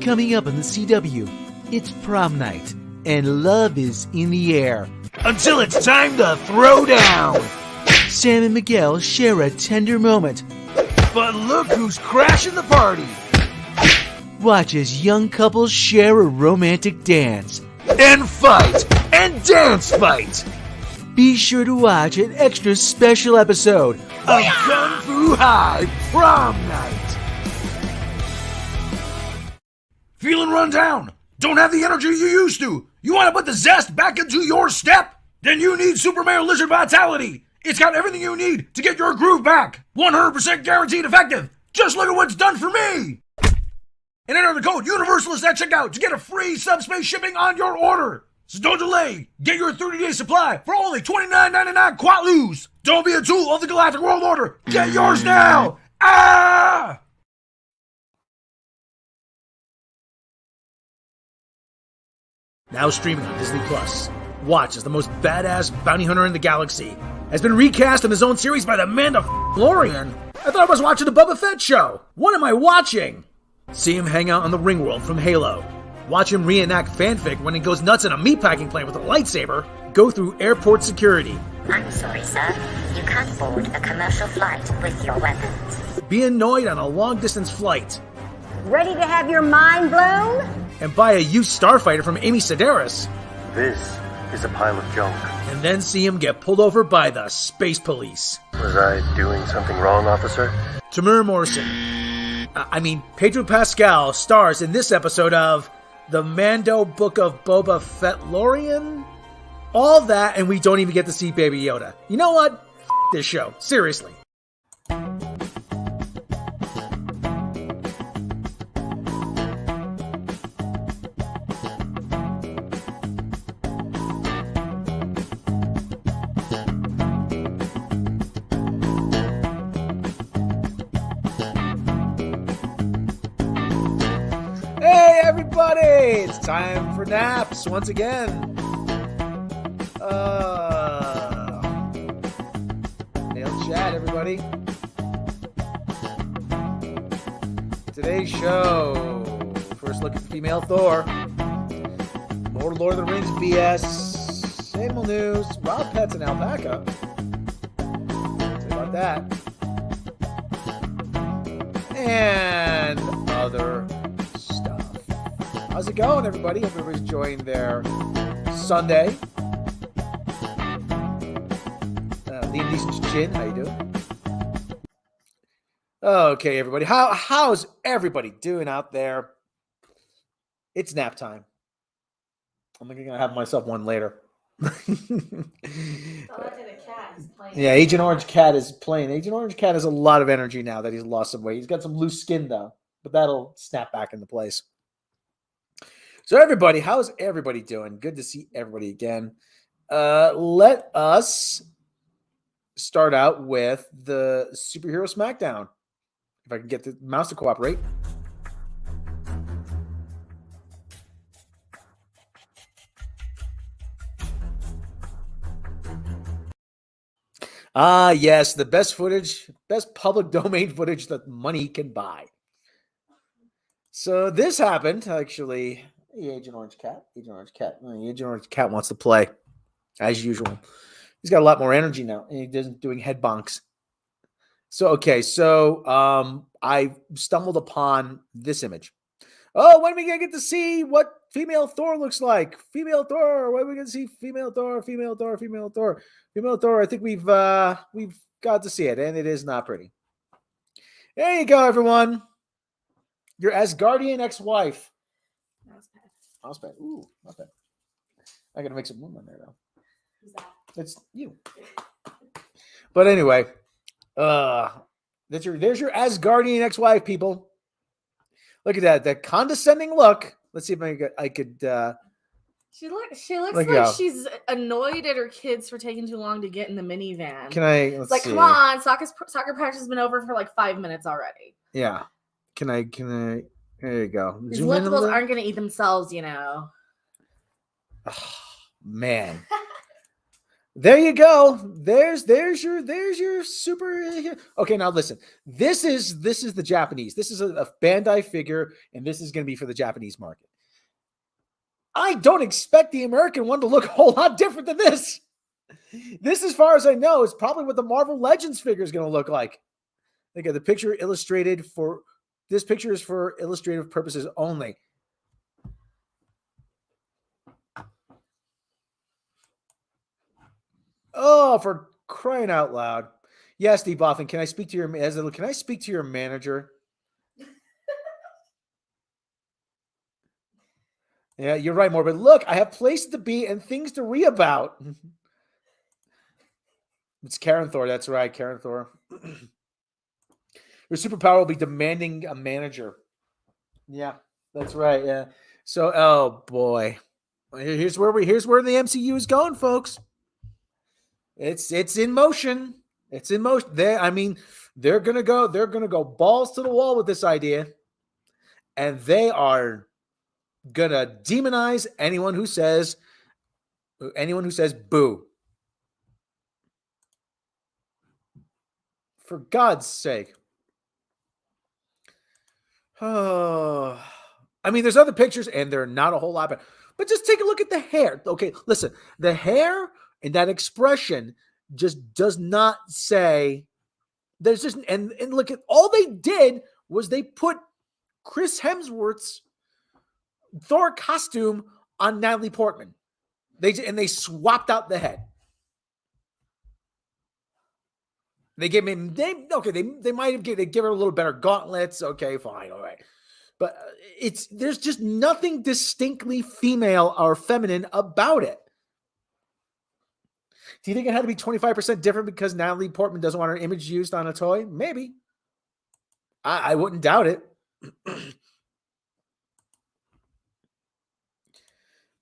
Coming up on the CW, it's prom night, and love is in the air. Until it's time to throw down! Sam and Miguel share a tender moment. But look who's crashing the party! Watch as young couples share a romantic dance. And fight! And dance fight! Be sure to watch an extra special episode of Kung Fu High Prom Night! Feeling run down? Don't have the energy you used to? You want to put the zest back into your step? Then you need Super Mario Lizard Vitality! It's got everything you need to get your groove back! 100% guaranteed effective! Just look at what's done for me! And enter the code UNIVERSALIST at checkout to get a free subspace shipping on your order! So don't delay! Get your 30-day supply for only $29.99 Quatlus! Don't be a tool of the Galactic World Order! Get yours now! Ah! Now streaming on Disney Plus. Watch as the most badass bounty hunter in the galaxy has been recast in his own series by the Mandalorian. I thought I was watching the Boba Fett show. What am I watching? See him hang out on the Ringworld from Halo. Watch him reenact fanfic when he goes nuts in a meatpacking plant with a lightsaber. Go through airport security. I'm sorry, sir. You can't board a commercial flight with your weapons. Be annoyed on a long-distance flight. Ready to have your mind blown? And buy a used starfighter from Amy Sedaris. This is a pile of junk. And then see him get pulled over by the space police. Was I doing something wrong, officer? Tamir Morrison. Pedro Pascal stars in this episode of The Mando Book of Boba Fett-lorian? All that, and we don't even get to see Baby Yoda. You know what? This show. Seriously. It's time for N.A.P.S once again. Nailed chat, everybody. Today's show. First look at Female Thor. More Lord of the Rings BS. Same old news. Robb pets an alpaca. Say about that. And other how's it going, everybody? Hope everybody's enjoying their Sunday. Liam Neeson's chin, how you doing? Okay, everybody. How's everybody doing out there? It's nap time. I'm going to have myself one later. Yeah, Agent Orange Cat is playing. Agent Orange Cat has a lot of energy now that he's lost some weight. He's got some loose skin, though, but that'll snap back into place. So everybody, how's everybody doing? Good to see everybody again. Let us start out with the Superhero Smackdown. If I can get the mouse to cooperate. Yes, the best footage, best public domain footage that money can buy. So this happened, actually. Hey, Agent Orange Cat. Agent Orange Cat. Agent Orange Cat wants to play, as usual. He's got a lot more energy now, and he doesn't doing head bonks. So I stumbled upon this image. Oh, when are we gonna get to see what Female Thor looks like? Female Thor. When are we gonna see Female Thor? Female Thor. Female Thor. Female Thor. I think we've got to see it, and it is not pretty. There you go, everyone. Your Asgardian ex-wife. Mousepad. Ooh, not bad. I gotta make some room on there though. Who's that? It's you. But anyway, there's your Asgardian ex-wife, people. Look at that condescending look. Let's see if I could. She looks like she's annoyed at her kids for taking too long to get in the minivan. Let's see. Come on, soccer practice has been over for like 5 minutes already. Yeah. Can I? There you go. These littables aren't going to eat themselves, you know. Oh, man. There you go. There's your super. Okay, now listen. This is the Japanese. This is a Bandai figure, and this is going to be for the Japanese market. I don't expect the American one to look a whole lot different than this. This, as far as I know, is probably what the Marvel Legends figure is going to look like. Again, the picture illustrated for this picture is for illustrative purposes only. Oh, for crying out loud! Yes, Steve Boffin, can I speak to your manager? Yeah, you're right, Morbid. Look, I have places to be and things to read about. It's Karen Thor. That's right, Karen Thor. Your superpower will be demanding a manager. Yeah, that's right. Yeah. So, oh boy, here's where the MCU is going, folks. It's in motion. It's in motion. They're gonna go balls to the wall with this idea, and they are gonna demonize anyone who says boo. For God's sake. Oh, there's other pictures, and they're not a whole lot better. But just take a look at the hair. Okay, listen, the hair and that expression just does not say. There's just and look at all they did was they put Chris Hemsworth's Thor costume on Natalie Portman. They swapped out the head. They gave him they might have they give her a little better gauntlets. Okay, fine, all right. But there's just nothing distinctly female or feminine about it. Do you think it had to be 25% different because Natalie Portman doesn't want her image used on a toy? Maybe. I wouldn't doubt it.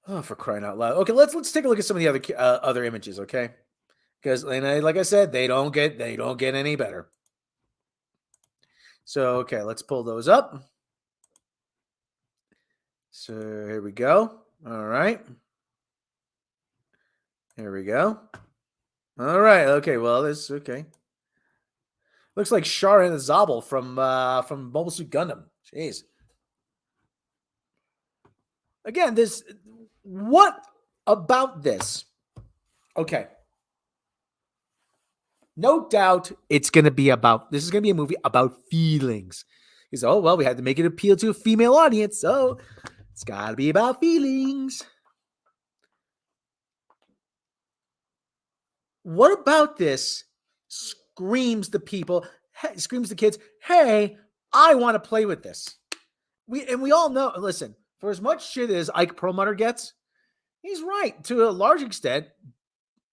Oh, for crying out loud. Okay, let's take a look at some of the other images, okay? Because like I said, they don't get any better. So, okay, let's pull those up. So here we go. All right. Here we go. All right. Okay. Well, this okay. Looks like Shara and Zabel from Mobile Suit Gundam. Jeez. Again, what about this? Okay. No doubt this is going to be a movie about feelings. Because, oh, well, we had to make it appeal to a female audience. So it's got to be about feelings. What about this screams the kids, hey, I want to play with this. We all know, listen, for as much shit as Ike Perlmutter gets, he's right to a large extent.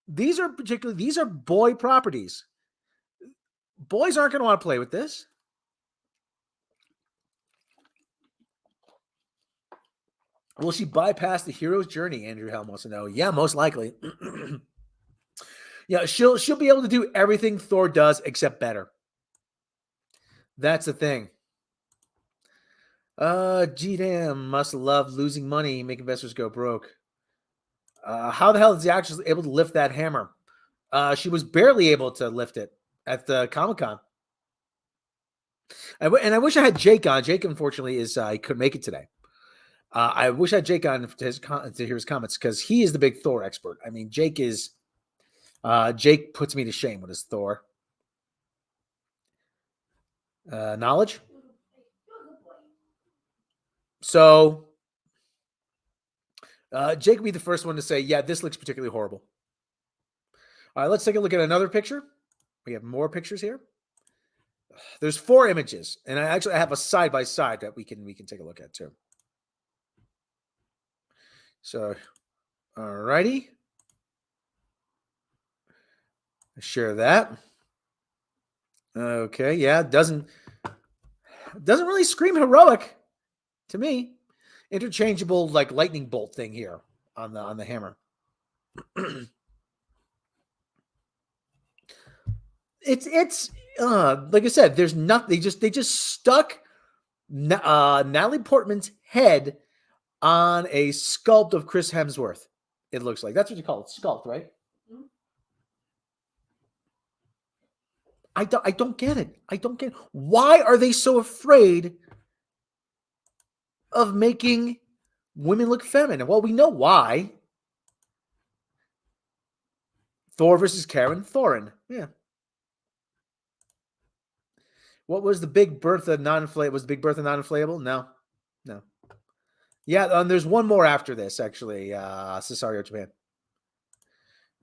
These are boy properties. Boys aren't going to want to play with this. Will she bypass the hero's journey? Andrew Helm wants to know. Yeah, most likely. Yeah, she'll be able to do everything Thor does except better. That's the thing. Gee damn, must love losing money, make investors go broke. How the hell is he actually able to lift that hammer? She was barely able to lift it at the Comic-Con. And I wish I had Jake on. Jake, unfortunately, he couldn't make it today. I wish I had Jake on to hear his comments because he is the big Thor expert. I mean, Jake puts me to shame with his Thor knowledge. So Jake will be the first one to say, yeah, this looks particularly horrible. All right, let's take a look at another picture. We have more pictures here. There's 4 images, and I have a side-by-side that we can take a look at too. So, all righty. Share that. Okay, yeah, doesn't really scream heroic to me. Interchangeable like lightning bolt thing here on the hammer. It's like I said, there's nothing. They just stuck Natalie Portman's head on a sculpt of Chris Hemsworth. It looks like that's what you call it, sculpt, right? I don't get it. I don't get it. Why are they so afraid of making women look feminine? Well, we know why. Thor versus Karen Thorin. Yeah. What was the Big Bertha non-inflatable? Was the Big Bertha non-inflatable? No. Yeah, there's one more after this, actually. Cesario, Japan.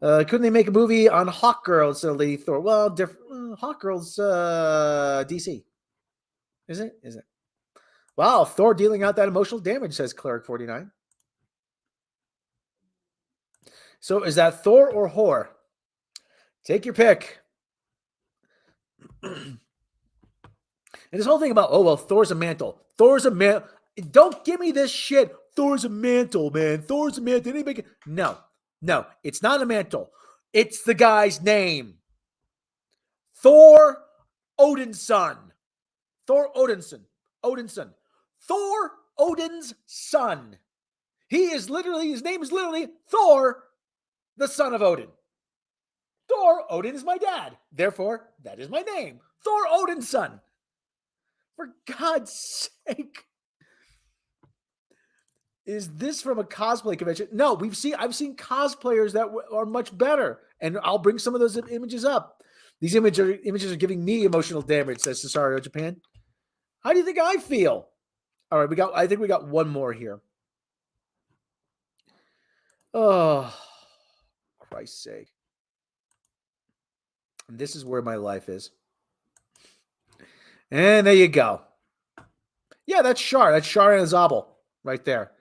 Couldn't they make a movie on Hawk Girl instead of Lady Thor? Well, Hawk Girl's DC. Is it? Wow, Thor dealing out that emotional damage, says Cleric49. So is that Thor or whore? Take your pick. And this whole thing about, Thor's a mantle. Don't give me this shit. Thor's a mantle, man. Thor's a mantle. No, it's not a mantle. It's the guy's name. Thor Odin's son. Thor Odinson. Thor Odin's son. His name is literally Thor, the son of Odin. Thor, Odin is my dad. Therefore, that is my name. Thor Odin's son. For God's sake. Is this from a cosplay convention? No, I've seen cosplayers that are much better. And I'll bring some of those images up. These images are giving me emotional damage, says Cesario Japan. How do you think I feel? All right, I think we got one more here. Oh, Christ's sake. And this is where my life is. And there you go. Yeah, that's Shar. That's Shar and Zabel right there.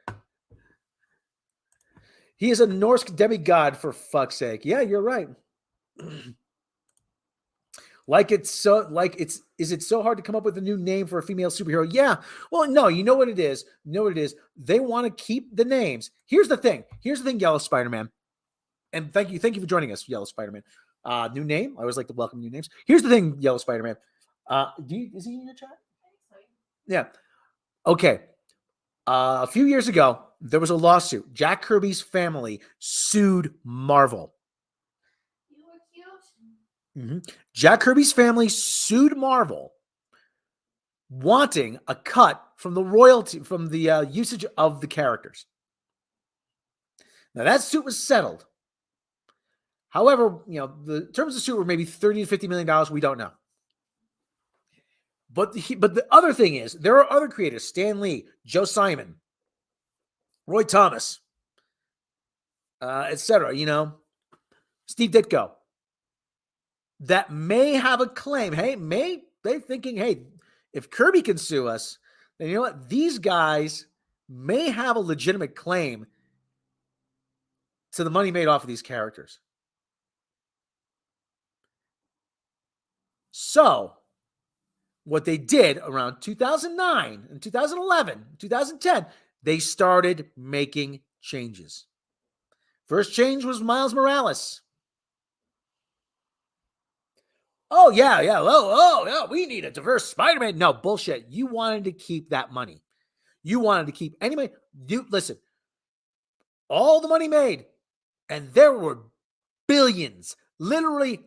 He is a Norse demigod, for fuck's sake. Yeah, you're right. Is it so hard to come up with a new name for a female superhero? Yeah. Well, no, you know what it is. They want to keep the names. Here's the thing, Yellow Spider-Man. And thank you for joining us, Yellow Spider-Man. New name. I always like to welcome new names. Here's the thing, Yellow Spider-Man. Is he in your chat? Yeah. Okay. A few years ago, there was a lawsuit. Jack Kirby's family sued Marvel. You were cute. Mm-hmm. Jack Kirby's family sued Marvel, wanting a cut from the royalty, from the usage of the characters. Now, that suit was settled. However, the terms of the suit were maybe $30 to $50 million. We don't know. But the other thing is, there are other creators, Stan Lee, Joe Simon, Roy Thomas, etc., Steve Ditko, that may have a claim. They're thinking, if Kirby can sue us, then you know what? These guys may have a legitimate claim to the money made off of these characters. So, what they did around 2009 and 2011, 2010, they started making changes. First change was Miles Morales. Oh, yeah. We need a diverse Spider-Man. No, bullshit. You wanted to keep that money. You wanted to keep anyway. Listen, all the money made, and there were billions, literally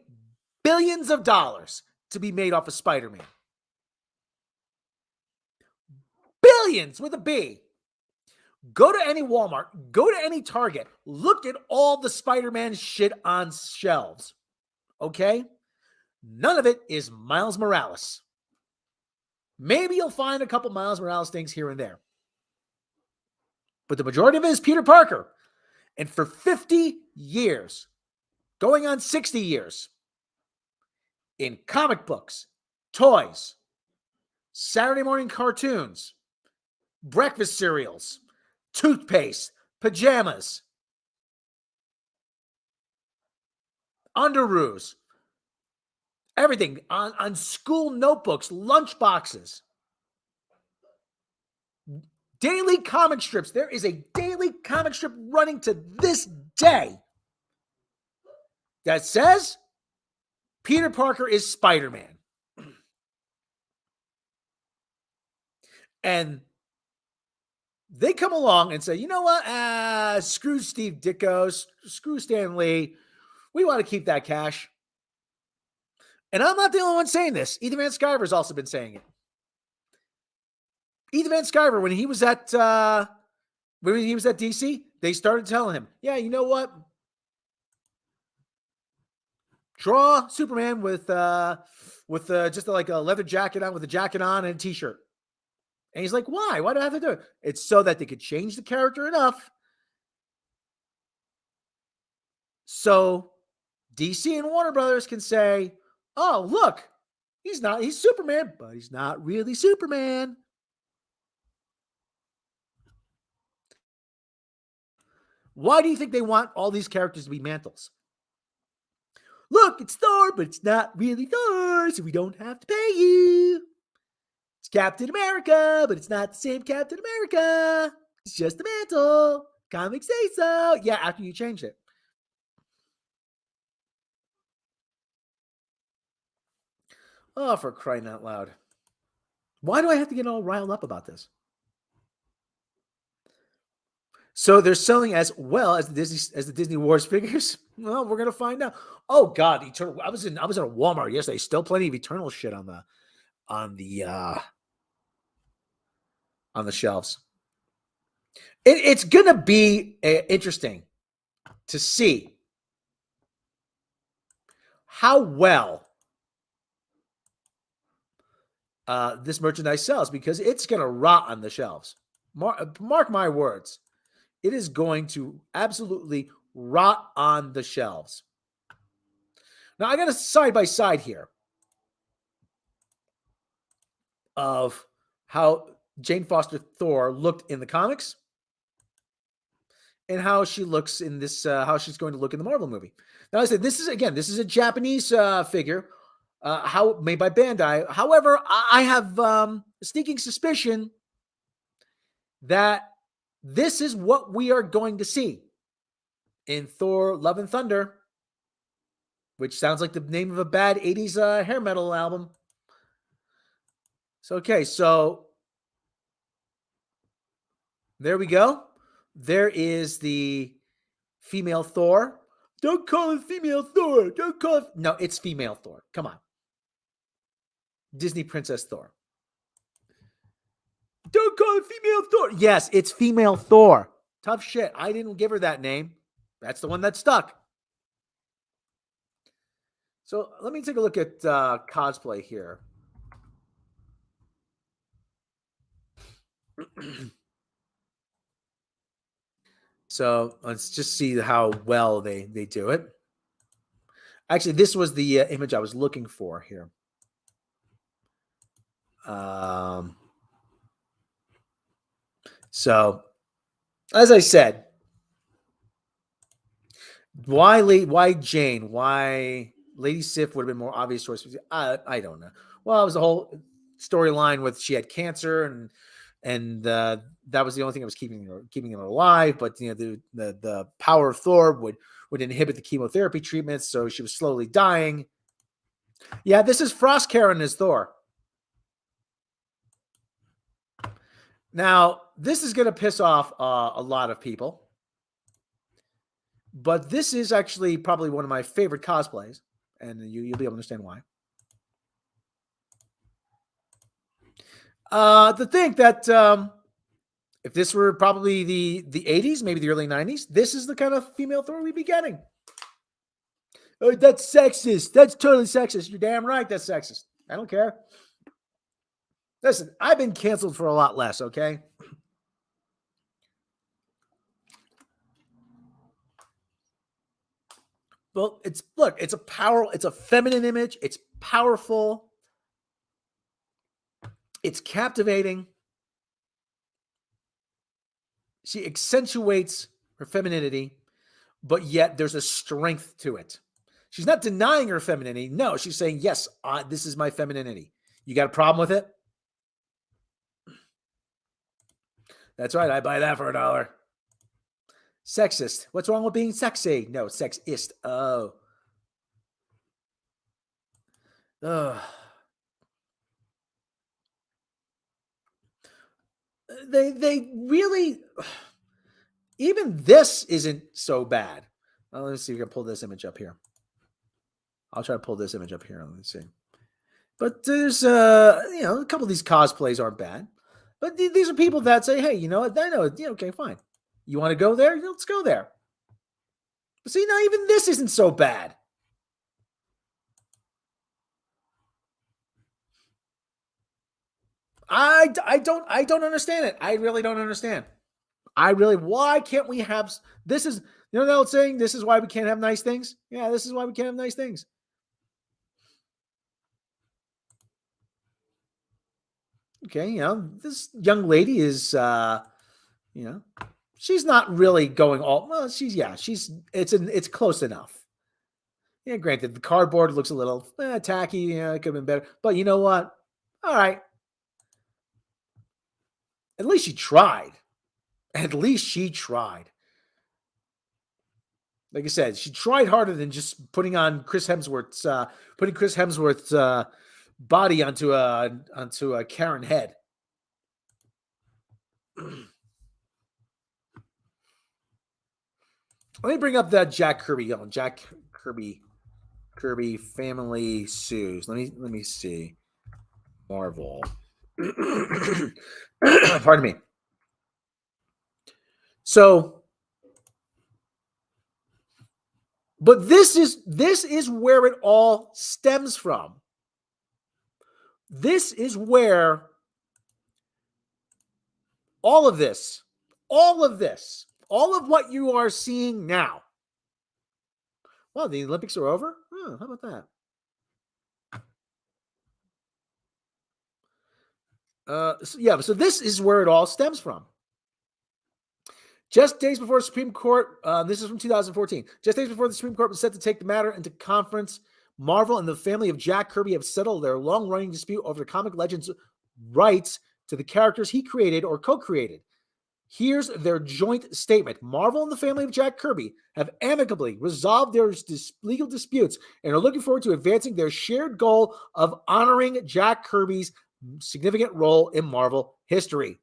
billions of dollars to be made off of Spider-Man. Billions with a B. Go to any Walmart, go to any Target, look at all the Spider-Man shit on shelves. Okay? None of it is Miles Morales. Maybe you'll find a couple Miles Morales things here and there. But the majority of it is Peter Parker. And for 50 years, going on 60 years, in comic books, toys, Saturday morning cartoons, breakfast cereals, toothpaste, pajamas, underoos, everything on school notebooks, lunch boxes, daily comic strips. There is a daily comic strip running to this day that says Peter Parker is Spider-Man. And they come along and say, you know what? Screw Steve Ditko, screw Stan Lee. We want to keep that cash. And I'm not the only one saying this. Ethan Van Sciver's also been saying it. Ethan Van Sciver, when he was at DC, they started telling him, yeah, you know what? Draw Superman with just like a leather jacket on, with a jacket on and a t-shirt. And he's like, why? Why do I have to do it? It's so that they could change the character enough so DC and Warner Brothers can say, oh, look, he's Superman, but he's not really Superman. Why do you think they want all these characters to be mantles? Look, it's Thor, but it's not really Thor, so we don't have to pay you. It's Captain America, but it's not the same Captain America. It's just the mantle. Comics say so. Yeah, after you change it. Oh, for crying out loud. Why do I have to get all riled up about this? So they're selling as well as the Disney Wars figures. Well, we're gonna find out. Oh God, Eternal! I was in a Walmart yesterday. Still plenty of Eternal shit on the shelves. It's gonna be interesting to see how well this merchandise sells, because it's gonna rot on the shelves. Mark my words. It is going to absolutely rot on the shelves. Now, I got a side-by-side here of how Jane Foster Thor looked in the comics and how she looks in this, how she's going to look in the Marvel movie. Now, I said, this is a Japanese figure, made by Bandai. However, I have a sneaking suspicion that this is what we are going to see in Thor: Love and Thunder, which sounds like the name of a bad 80s hair metal album. So, okay, so there we go. There is the female Thor. Don't call it female Thor. Don't call it. No, it's female Thor. Come on. Disney Princess Thor. Don't call it female Thor. Yes, it's female Thor. Tough shit. I didn't give her that name. That's the one that stuck. So let me take a look at cosplay here. So let's just see how well they do it. Actually, this was the image I was looking for here. So, as I said, why Jane? Why Lady Sif would have been more obvious choice? I don't know. Well, it was a whole storyline with she had cancer, and that was the only thing that was keeping her alive. But the power of Thor would inhibit the chemotherapy treatments, so she was slowly dying. Yeah, this is Frost Karen as Thor. Now, this is going to piss off a lot of people, but this is actually probably one of my favorite cosplays, and you'll be able to understand why. To think that if this were probably the 80s, maybe the early 90s, this is the kind of female Thor we'd be getting. Oh, that's sexist. That's totally sexist. You're damn right that's sexist. I don't care. Listen, I've been canceled for a lot less, okay? Well, it's a feminine image. It's powerful. It's captivating. She accentuates her femininity, but yet there's a strength to it. She's not denying her femininity. No, she's saying, yes, this is my femininity. You got a problem with it? That's right. I buy that for $1. Sexist. What's wrong with being sexy? No, sexist. Oh. Ugh. They really, even this isn't so bad. Well, let's see if we can pull this image up here. I'll try to pull this image up here. Let me see. But there's, a couple of these cosplays aren't bad. But these are people that say, hey, you know what? I know. Okay, fine. You want to go there? Let's go there. But see, now even this isn't so bad. I don't understand it. I really don't understand. Why can't we have, this is, the old saying, this is why we can't have nice things? Yeah, this is why we can't have nice things. Okay, this young lady is, she's not really going all, well, it's close enough. Yeah, granted, the cardboard looks a little tacky. Yeah, it could have been better. But you know what? All right. At least she tried. At least she tried. Like I said, she tried harder than just putting Chris Hemsworth's body onto a Karen head. Let me bring up that Jack Kirby. Jack Kirby family sues. Let me see. Marvel. Pardon me. So, but this is where it all stems from. This is where all of what you are seeing now. Well, the Olympics are over. Oh, how about that? So this is where it all stems from. Just days before the Supreme Court, this is from 2014. Just days before the Supreme Court was set to take the matter into conference, Marvel and the family of Jack Kirby have settled their long-running dispute over the comic legend's rights to the characters he created or co-created. Here's their joint statement. Marvel and the family of Jack Kirby have amicably resolved their legal disputes and are looking forward to advancing their shared goal of honoring Jack Kirby's significant role in Marvel history.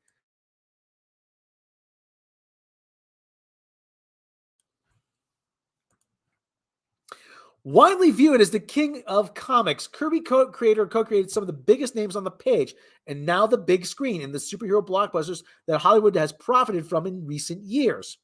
Widely viewed as the king of comics, Kirby co-created some of the biggest names on the page and now the big screen in the superhero blockbusters that Hollywood has profited from in recent years.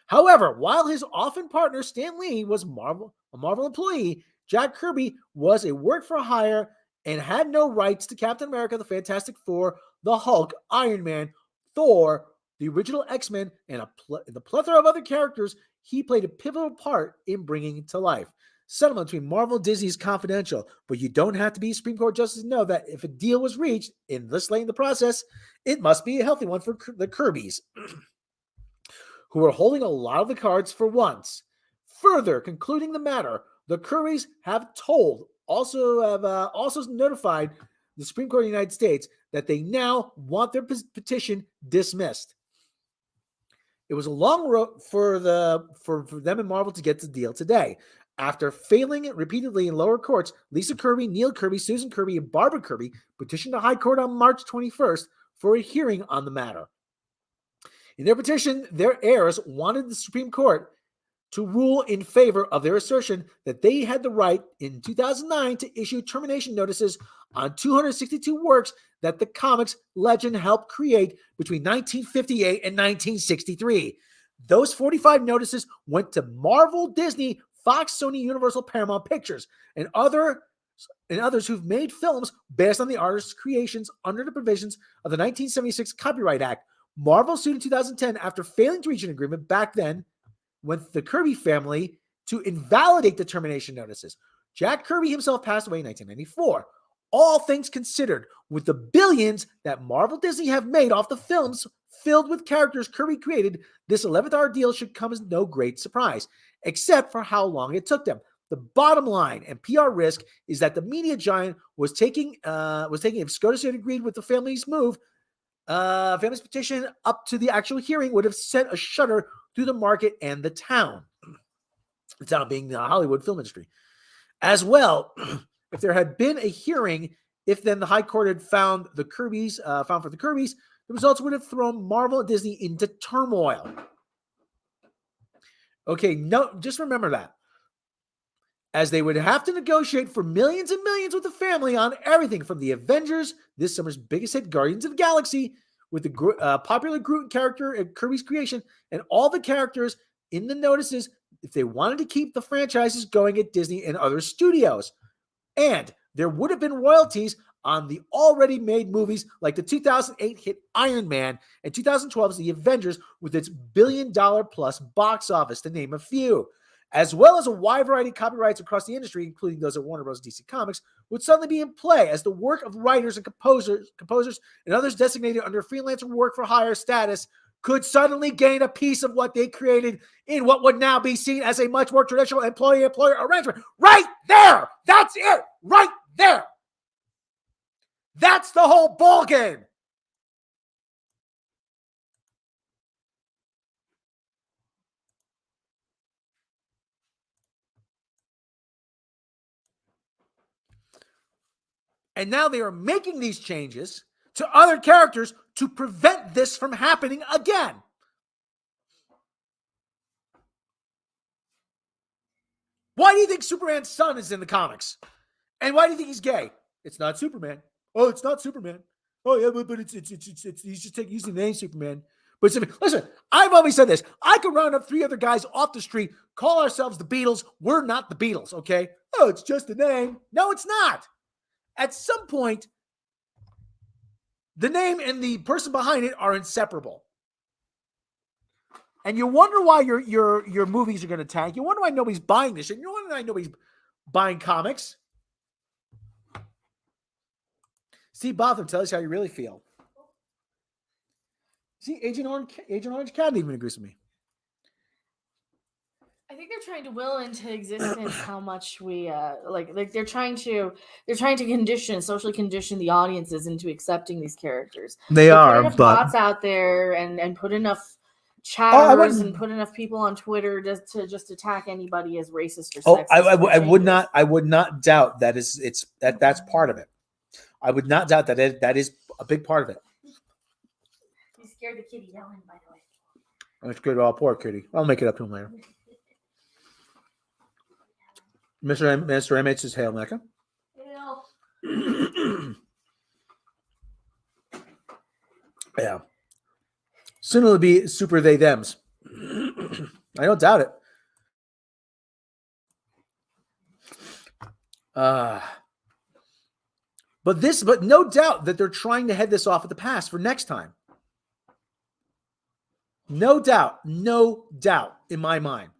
However, while his often partner Stan Lee was a Marvel employee, Jack Kirby was a work for hire and had no rights to Captain America, the Fantastic Four, the Hulk, Iron Man, Thor, the original X-Men, and the plethora of other characters he played a pivotal part in bringing to life. Settlement between Marvel and Disney is confidential, but you don't have to be a Supreme Court justice to know that if a deal was reached in this late in the process, it must be a healthy one for the Kirbys, who are holding a lot of the cards for once. Further concluding the matter, the Kirbys have also notified the Supreme Court of the United States that they now want their petition dismissed. It was a long road for them and Marvel to get the deal today. After failing it repeatedly in lower courts, Lisa Kirby, Neil Kirby, Susan Kirby, and Barbara Kirby petitioned the High Court on March 21st for a hearing on the matter. In their petition, their heirs wanted the Supreme Court to rule in favor of their assertion that they had the right in 2009 to issue termination notices on 262 works that the comics legend helped create between 1958 and 1963. Those 45 notices went to Marvel, Disney, Fox, Sony, Universal, Paramount Pictures, and others who've made films based on the artist's creations under the provisions of the 1976 Copyright Act. Marvel sued in 2010 after failing to reach an agreement back then with the Kirby family to invalidate the termination notices. Jack Kirby himself passed away in 1994. All things considered, with the billions that Marvel Disney have made off the films filled with characters Kirby created, this 11th hour deal should come as no great surprise, except for how long it took them. The bottom line and PR risk is that the media giant was taking if SCOTUS had agreed with the family's petition up to the actual hearing would have sent a shudder through the market and the town. The town being the Hollywood film industry. As well, if there had been a hearing, if then the High Court had found for the Kirbys, the results would have thrown Marvel and Disney into turmoil. Okay, no, just remember that. as they would have to negotiate for millions and millions with the family on everything from the Avengers, this summer's biggest hit, Guardians of the Galaxy, with the popular Groot character and Kirby's creation, and all the characters in the notices if they wanted to keep the franchises going at Disney and other studios. And there would have been royalties on the already made movies like the 2008 hit Iron Man and 2012's The Avengers with its billion-dollar-plus box office, to name a few, as well as a wide variety of copyrights across the industry, including those at Warner Bros. DC Comics, would suddenly be in play as the work of writers and composers and others designated under freelancer work for hire status could suddenly gain a piece of what they created in what would now be seen as a much more traditional employee-employer arrangement. Right there! That's it! Right there! That's the whole ball game. And now they are making these changes to other characters to prevent this from happening again. Why do you think Superman's son is in the comics? And why do you think he's gay? It's not Superman. Oh, it's not Superman. Oh, yeah, but it's he's just using the name Superman. But listen, I've always said this. I could round up 3 other guys off the street, call ourselves the Beatles. We're not the Beatles, okay? Oh, it's just a name. No, it's not. At some point, the name and the person behind it are inseparable. And you wonder why your movies are going to tank. You wonder why nobody's buying this shit. You wonder why nobody's buying comics. Steve Botham, tell us how you really feel. See, Agent Orange Cat even agrees with me. I think they're trying to will into existence how much we like they're trying to socially condition the audiences into accepting these characters. They are, put enough but bots out there and put enough chatters and put enough people on Twitter just attack anybody as racist or sexist. I would not doubt that that's part of it. I would not doubt that is a big part of it. You scared the kitty yelling, by the way. That's good. Oh, poor kitty. I'll make it up to him later. Mr. M.H. says, Hail Mecca. Yeah. Soon it'll be super they thems. I don't doubt it. But no doubt that they're trying to head this off at the pass for next time. No doubt in my mind.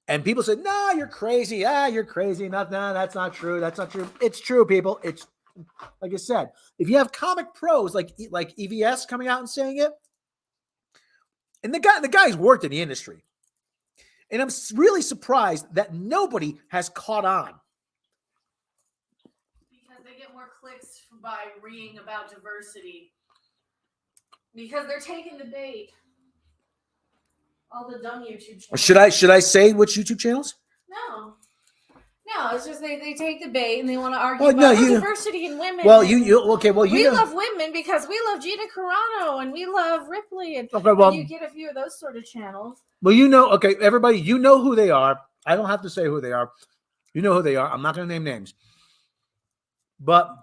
And people said, "No, you're crazy. You're crazy. No, that's not true. That's not true." It's true, people. It's like I said. If you have comic pros like EVS coming out and saying it, and the guy's worked in the industry, and I'm really surprised that nobody has caught on. Because they get more clicks by reading about diversity. Because they're taking the bait. All the dumb YouTube channels. Should I say which YouTube channels? No, it's just they take the bait and they want to argue about diversity in women. Well, we love women because we love Gina Carano and we love Ripley and you get a few of those sort of channels. Well, everybody, you know who they are. I don't have to say who they are. You know who they are. I'm not going to name names. But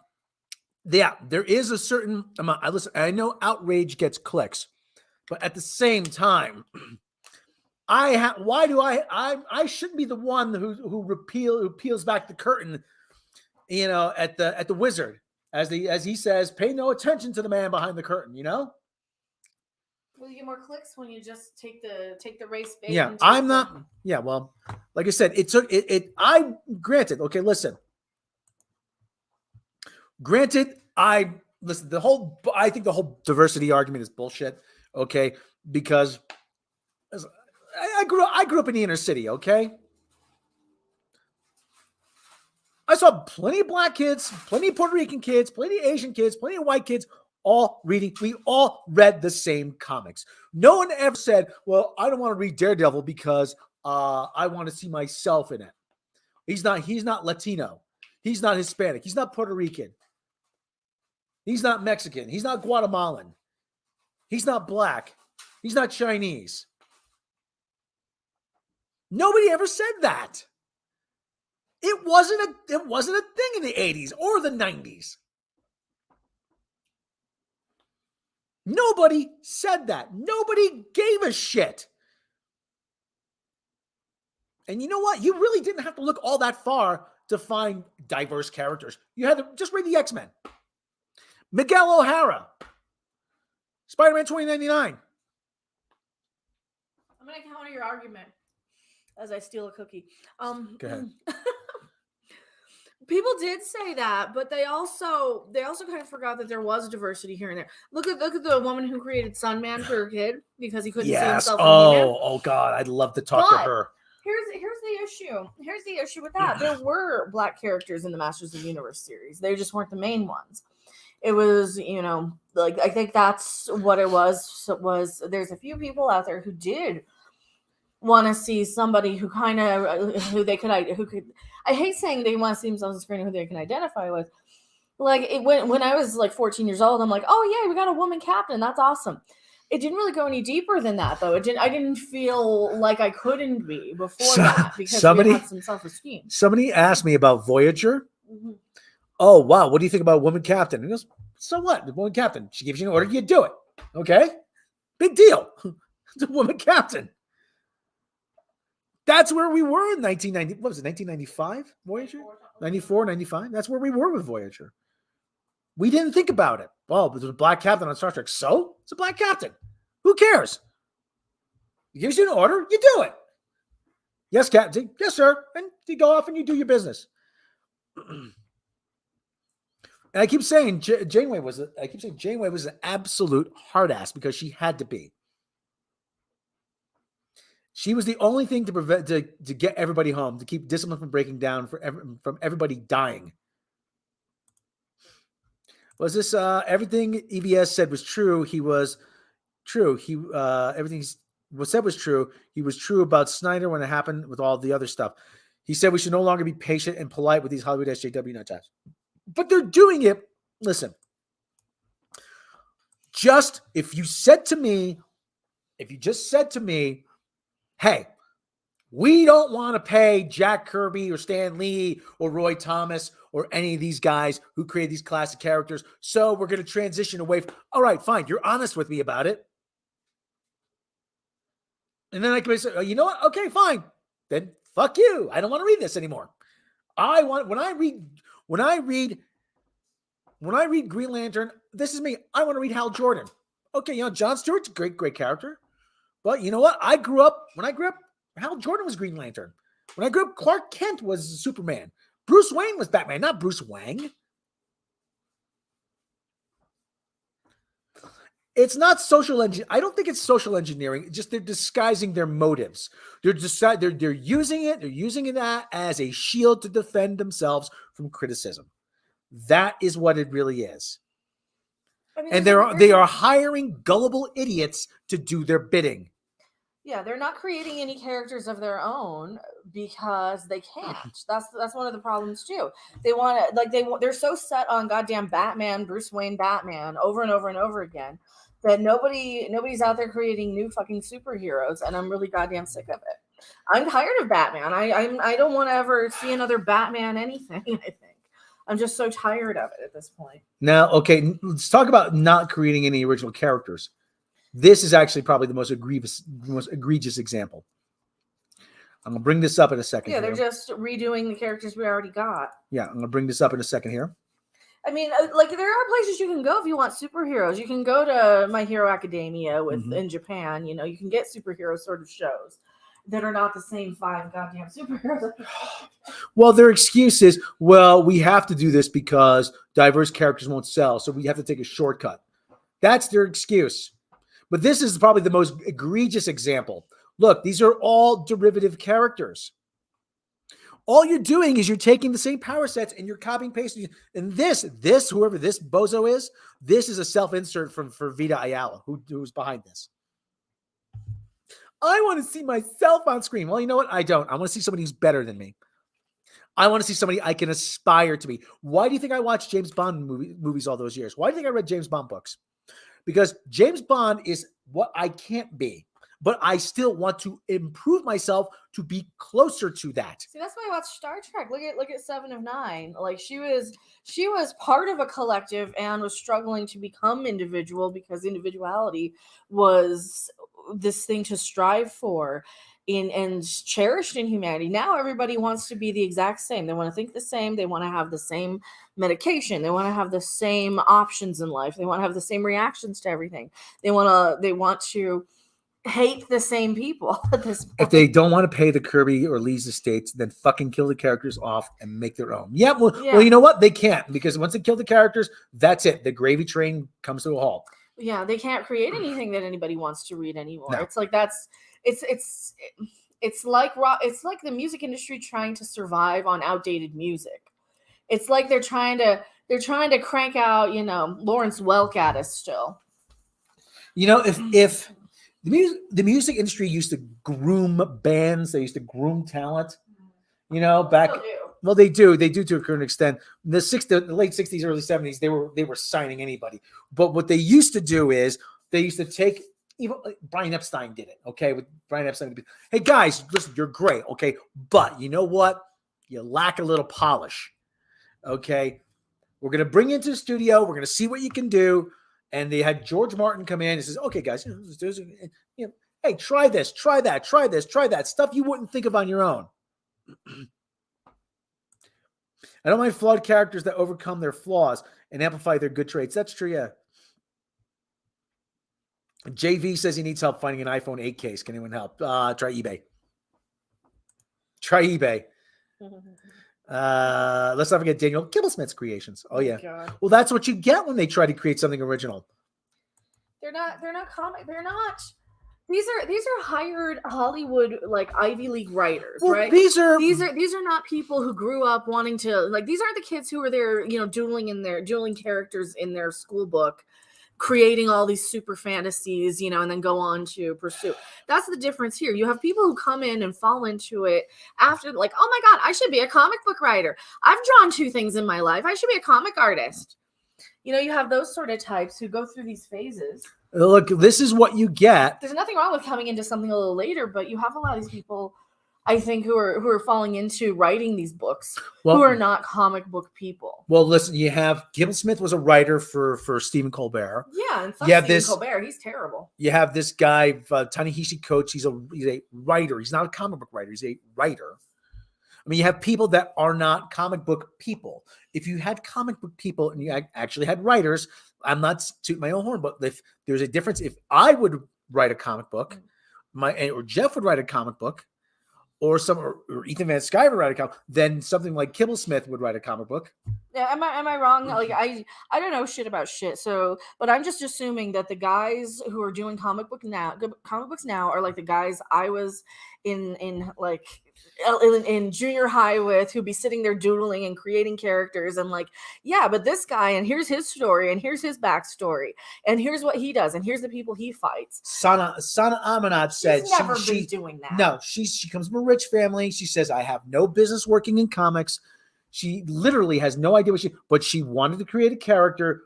yeah, there is a certain amount. I know outrage gets clicks, but at the same time, I shouldn't be the one who peels back the curtain, at the wizard as he says, pay no attention to the man behind the curtain, Well, you get more clicks when you just take the race bait. Yeah, I'm not. Yeah, well, like I said, I granted. Okay, listen. Granted, I think the whole diversity argument is bullshit. Okay, because I grew up in the inner city, okay? I saw plenty of black kids, plenty of Puerto Rican kids, plenty of Asian kids, plenty of white kids, all reading. We all read the same comics. No one ever said, well, I don't want to read Daredevil because I want to see myself in it. He's not Latino. He's not Hispanic. He's not Puerto Rican. He's not Mexican. He's not Guatemalan. He's not black. He's not Chinese. Nobody ever said that. It wasn't a thing in the 80s or the 90s. Nobody said that. Nobody gave a shit. And you know what? You really didn't have to look all that far to find diverse characters. You had to just read the X-Men. Miguel O'Hara, Spider-Man 2099. I'm going to counter your argument as I steal a cookie. Go ahead. People did say that, but they also kind of forgot that there was diversity here and there. Look at the woman who created Sunman for her kid because he couldn't see himself in He-Man. Oh God, I'd love to talk to her. Here's the issue. Here's the issue with that. There were black characters in the Masters of the Universe series. They just weren't the main ones. It was, like I think that's what it was. There's a few people out there who did want to see somebody who kind of who could. I hate saying they want to see themselves on screen who they can identify with. Like when I was like 14 years old, I'm like, oh yeah, we got a woman captain. That's awesome. It didn't really go any deeper than that, though. I didn't feel like I couldn't be before that because we had some self-esteem. Somebody asked me about Voyager. Mm-hmm. Oh wow, what do you think about woman captain? And he goes, so what? The woman captain. She gives you an order, you do it. Okay, big deal. It's a woman captain. That's where we were in 1990. What was it? 1995 Voyager? 94, 95. That's where we were with Voyager. We didn't think about it. Well, there's a black captain on Star Trek. So it's a black captain. Who cares? He gives you an order, you do it. Yes, captain. Yes, sir. And you go off and you do your business. And I keep saying Janeway was an absolute hard ass because she had to be. She was the only thing to prevent to get everybody home, to keep discipline from breaking down, from everybody dying. Was this everything EVS said was true? He was true. Everything was said was true. He was true about Snyder when it happened with all the other stuff. He said we should no longer be patient and polite with these Hollywood SJW nut jobs. But they're doing it. Listen, just if you just said to me, hey, we don't want to pay Jack Kirby or Stan Lee or Roy Thomas or any of these guys who create these classic characters, so we're going to transition away from, all right, fine, you're honest with me about it. And then I can say, oh, you know what? Okay, fine. Then fuck you. I don't want to read this anymore. When I read Green Lantern, this is me. I want to read Hal Jordan. Okay, John Stewart's a great character. But you know what? When I grew up, Hal Jordan was Green Lantern. When I grew up, Clark Kent was Superman. Bruce Wayne was Batman, not Bruce Wang. It's not social engineering. I don't think it's social engineering. Just they're disguising their motives. They're using it. They're using that as a shield to defend themselves from criticism. That is what it really is. I mean, and they are hiring gullible idiots to do their bidding. Yeah, they're not creating any characters of their own because they can't. That's one of the problems too. They want to they're so set on goddamn Batman, Bruce Wayne, Batman over and over and over again that nobody's out there creating new fucking superheroes, and I'm really goddamn sick of it. I'm tired of Batman. I don't want to ever see another Batman anything. I think I'm just so tired of it at this point. Now, okay, let's talk about not creating any original characters. This is actually probably the most egregious example. I'm going to bring this up in a second. Yeah, they're just redoing the characters we already got. Yeah, I'm going to bring this up in a second here. I mean, like, there are places you can go if you want superheroes. You can go to My Hero Academia in Japan. You can get superhero sort of shows that are not the same 5 goddamn superheroes. Well, their excuse is, well, we have to do this because diverse characters won't sell, so we have to take a shortcut. That's their excuse. But this is probably the most egregious example. Look, these are all derivative characters. All you're doing is you're taking the same power sets and you're copying pasting. And this whoever this bozo is, this is a self-insert for Vita Ayala, who's behind this. I want to see myself on screen. Well, you know what? I don't. I want to see somebody who's better than me. I want to see somebody I can aspire to be. Why do you think I watched James Bond movies all those years? Why do you think I read James Bond books? Because James Bond is what I can't be. but I still want to improve myself to be closer to that. See, that's why I watch Star Trek. Look at Seven of Nine. Like she was part of a collective and was struggling to become individual because individuality was this thing to strive for and cherished in humanity. Now everybody wants to be the exact same. They want to think the same. They want to have the same medication. They want to have the same options in life. They want to have the same reactions to everything. They want to hate the same people at this point. If they don't want to pay the Kirby or Lee's estates, then fucking kill the characters off and make their own. Yeah, well, you know what? They can't, because once they kill the characters, that's it. The gravy train comes to a halt. Yeah, they can't create anything that anybody wants to read anymore. No. It's like it's like the music industry trying to survive on outdated music. It's like they're trying to crank out, Lawrence Welk at us still. If the music industry used to groom bands, they used to groom talent, back. Well, they do to a certain extent. In the late 60s, early 70s, they were signing anybody. But what they used to do is they used to take, even like Brian Epstein did it, okay? With Brian Epstein, hey guys, listen, you're great, okay? But you know what? You lack a little polish, okay? We're gonna bring you into the studio. We're gonna see what you can do. And they had George Martin come in and says, okay, guys, hey, try this, try that, try this, try that. Stuff you wouldn't think of on your own. I don't mind flawed characters that overcome their flaws and amplify their good traits. That's true, yeah. JV says he needs help finding an iPhone 8 case. Can anyone help? Try eBay. Try eBay. Let's not forget Daniel Kibblesmith's creations. Oh yeah. God. Well, that's what you get when they try to create something original. They're not comic. They're not. These are hired Hollywood, like Ivy League writers, Well, right? These are not people who grew up wanting to, like, these aren't the kids who are there, doodling characters in their school book, creating all these super fantasies, and then go on to pursue. That's the difference here. You have people who come in and fall into it after, like, oh my God, I should be a comic book writer. I've drawn 2 things in my life. I should be a comic artist. You have those sort of types who go through these phases. Look, this is what you get. There's nothing wrong with coming into something a little later, but you have a lot of these people, I think, who are falling into writing these books who are not comic book people. Well, listen, you have Kibblesmith was a writer for Stephen Colbert. Yeah, and Stephen Colbert, he's terrible. You have this guy, Ta-Nehisi Coates. He's a writer. He's not a comic book writer. He's a writer. I mean, you have people that are not comic book people. If you had comic book people and you actually had writers, I'm not tooting my own horn, but if there's a difference, if I would write a comic book, or Jeff would write a comic book, or Ethan Van Sciver would write a comic, then something like Kibblesmith would write a comic book. Yeah, am I wrong? Like I don't know shit about shit. So, but I'm just assuming that the guys who are doing comic books now are like the guys I was in junior high with, who'd be sitting there doodling and creating characters and like, yeah, but this guy, and here's his story, and here's his backstory, and here's what he does, and here's the people he fights. Sana Amanat said she's never been doing that. No, she comes from a rich family. She says, I have no business working in comics. She literally has no idea but she wanted to create a character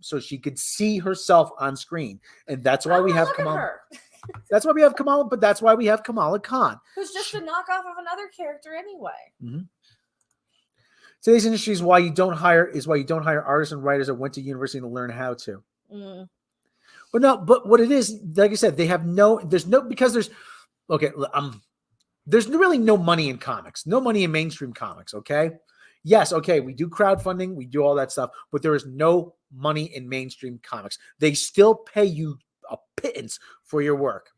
so she could see herself on screen. And that's why we have Kamala. That's why we have Kamala, but that's why we have Kamala Khan. Who's just a knockoff of another character anyway. Mm-hmm. Today's industry is why you don't hire artists and writers that went to university to learn how to. Mm. But what it is, like I said, there's really no money in comics, no money in mainstream comics. Okay. Yes. Okay. We do crowdfunding. We do all that stuff, but there is no money in mainstream comics. They still pay you a pittance for your work,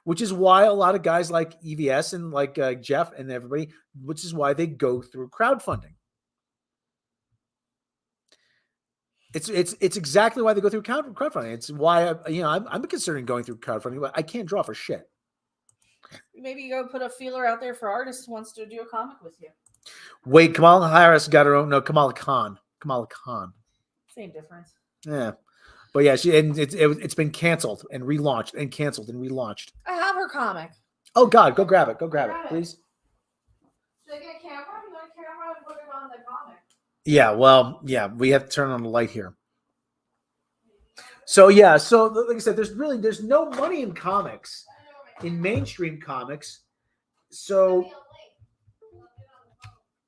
which is why a lot of guys like EVS and like Jeff and everybody, which is why they go through crowdfunding. It's exactly why they go through crowdfunding. It's why I'm considering going through crowdfunding, but I can't draw for shit. Maybe you go put a feeler out there for artists who wants to do a comic with you. Wait, Kamala Harris got her own. No, Kamala Khan. Same difference. Yeah, but yeah, it's been canceled and relaunched and canceled and relaunched. I have her comic. Oh God, go grab it. Go grab it, please. Should I get a camera? You want a camera and put it on the comic? Yeah, well, yeah, we have to turn on the light here. So yeah, so like I said, there's no money in comics. in mainstream comics. So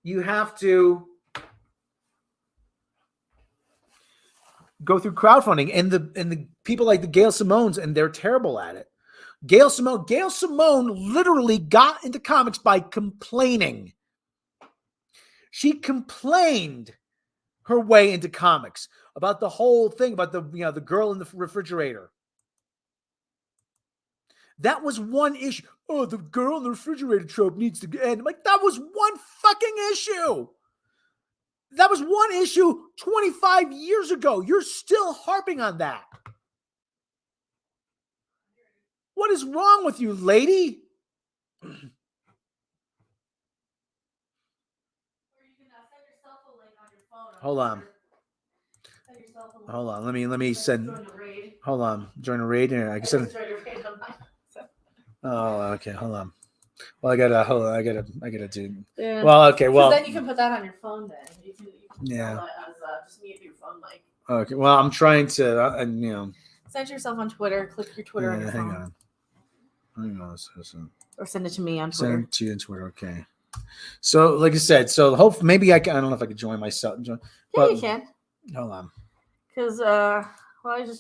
you have to go through crowdfunding, and the people like the Gail Simones, and they're terrible at it. Gail Simone literally got into comics by complaining. She complained her way into comics about the whole thing about the girl in the refrigerator. That was one issue. Oh, the girl in the refrigerator trope needs to end. I'm like, that was one fucking issue. That was one issue 25 years ago. You're still harping on that. What is wrong with you, lady? Hold on. Let me send. Hold on. Join a raid. I can send. Oh, okay. Hold on. Well, I gotta do. Yeah. Well, okay. Well, then you can put that on your phone. Then you can yeah. Just mute your phone mic. Okay. Well, I'm trying to. Send yourself on Twitter. Click your Twitter on your phone. Hang on. Or send it to me on Twitter. Send it to you on Twitter. Okay. So, like I said, hope maybe I can. I don't know if I could join myself. Yeah, you can. Hold on. Because let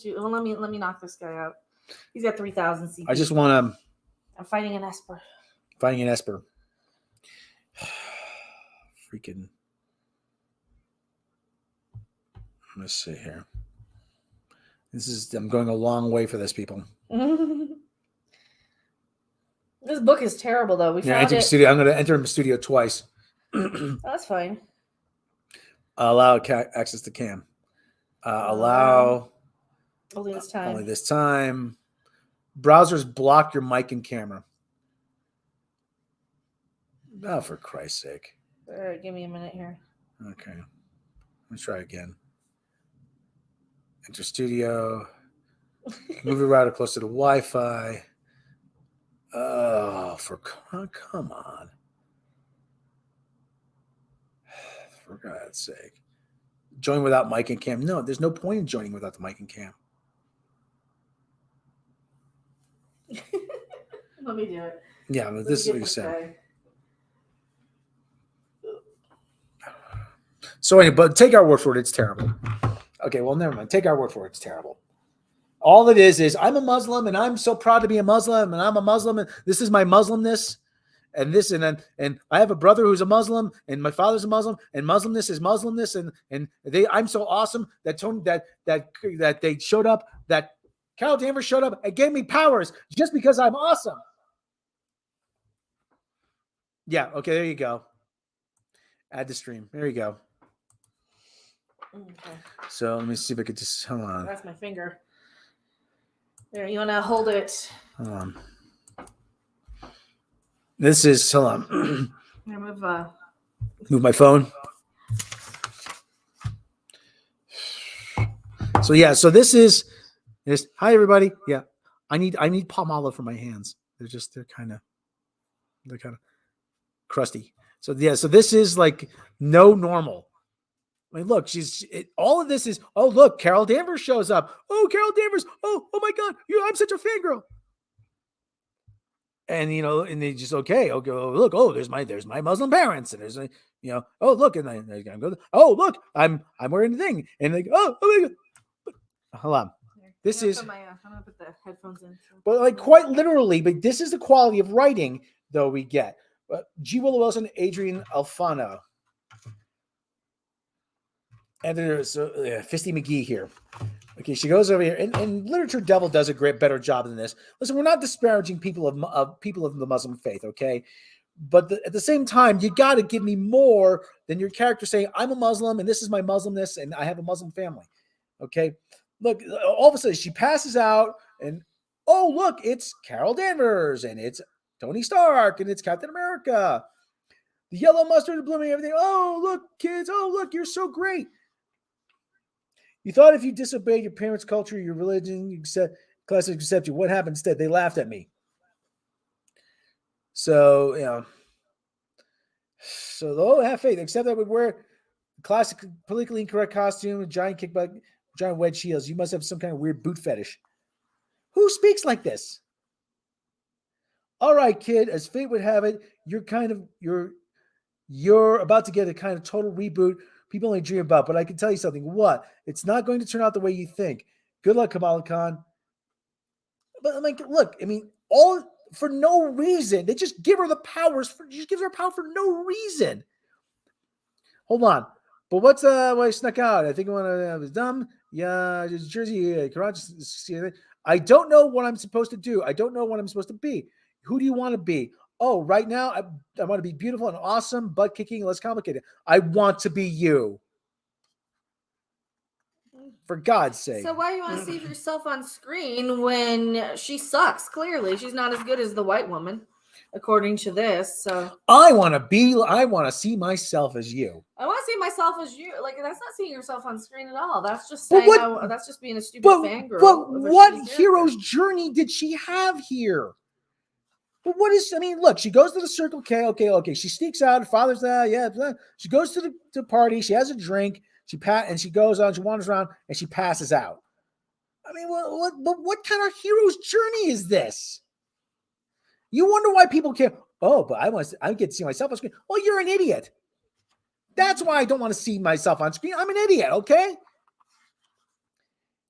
me knock this guy out. He's got 3,000 CP. I just want to. I'm fighting an Esper. Freaking. Let's see here. I'm going a long way for this, people. This book is terrible, though. We found it. Studio. I'm going to enter the studio twice. That's fine. Allow access to cam. Allow. Only this time. Only this time. Browsers block your mic and camera. Oh, for Christ's sake. All right, give me a minute here. Okay. Let's try again. Enter studio. Move your router close to the Wi-Fi. Oh, come on. For God's sake. Join without mic and cam. No, there's no point in joining without the mic and cam. Let me do it. Yeah, but this is what you said. So anyway, but take our word for it, it's terrible. Okay, well, never mind. Take our word for it, it's terrible. All it is I'm a Muslim, and I'm so proud to be a Muslim, and I'm a Muslim, and this is my Muslimness, and this, and I have a brother who's a Muslim, and my father's a Muslim, and Muslimness is Muslimness, and I'm so awesome that that they showed up, that Carol Danvers showed up and gave me powers just because I'm awesome. Yeah, okay, there you go. Add to stream. There you go. Okay. So let me see if I could just hold on. That's my finger. There, you want to hold it? Hold on. This is hold on. Move my phone. So yeah, so this is hi everybody. Yeah, I need palm olive for my hands. They're kind of crusty. So yeah, so this is like no normal. I mean, look, all of this is, oh, look, Carol Danvers shows up. Oh, Carol Danvers. Oh my God. I'm such a fangirl. And, and they just, okay, look, oh, there's my Muslim parents. And there's, oh, look, and I go, oh, look, I'm wearing the thing. And they go, oh my God. Hold on. This is, I'm going to put the headphones in. But like quite literally, but this is the quality of writing, though, we get. G. Willow Wilson, Adrian Alfano. And there's Fisty McGee here. Okay, she goes over here, and Literature Devil does a better job than this. Listen, we're not disparaging people of the Muslim faith, okay? But at the same time, you got to give me more than your character saying, I'm a Muslim, and this is my Muslimness, and I have a Muslim family, okay? Look, all of a sudden, she passes out, and, oh, look, it's Carol Danvers, and it's Tony Stark, and it's Captain America. The yellow mustard, the blooming, everything. Oh, look, kids. Oh, look, you're so great. You thought if you disobeyed your parents' culture, your religion, class accept you. What happened instead? They laughed at me. So, so have faith. Except I would wear classic, politically incorrect costume, giant kickback, giant wedge heels. You must have some kind of weird boot fetish. Who speaks like this? All right, kid, as fate would have it, you're about to get a kind of total reboot people only dream about. But I can tell you something. What? It's not going to turn out the way you think. Good luck, Kamala Khan. But I'm like, look, I mean, all for no reason. They just give her the powers. Just gives her power for no reason. Hold on. But what's what I snuck out? I think I was dumb. Yeah, Jersey, I don't know what I'm supposed to do. I don't know what I'm supposed to be. Who do you want to be? Oh, right now I want to be beautiful and awesome, butt kicking, less complicated. I want to be you. For God's sake. So why do you want to see yourself on screen when she sucks? Clearly, she's not as good as the white woman, according to this. So I want to see myself as you. I want to see myself as you. Like, that's not seeing yourself on screen at all. That's just saying that's just being a stupid fangirl. But what hero's journey did she have here? But what is, I mean, look, she goes to the Circle K. Okay. She sneaks out. Her father's there. Yeah. She goes to the party. She has a drink. And she goes on. She wanders around and she passes out. I mean, what kind of hero's journey is this? You wonder why people care. Oh, but I get to see myself on screen. Well, you're an idiot. That's why I don't want to see myself on screen. I'm an idiot. Okay.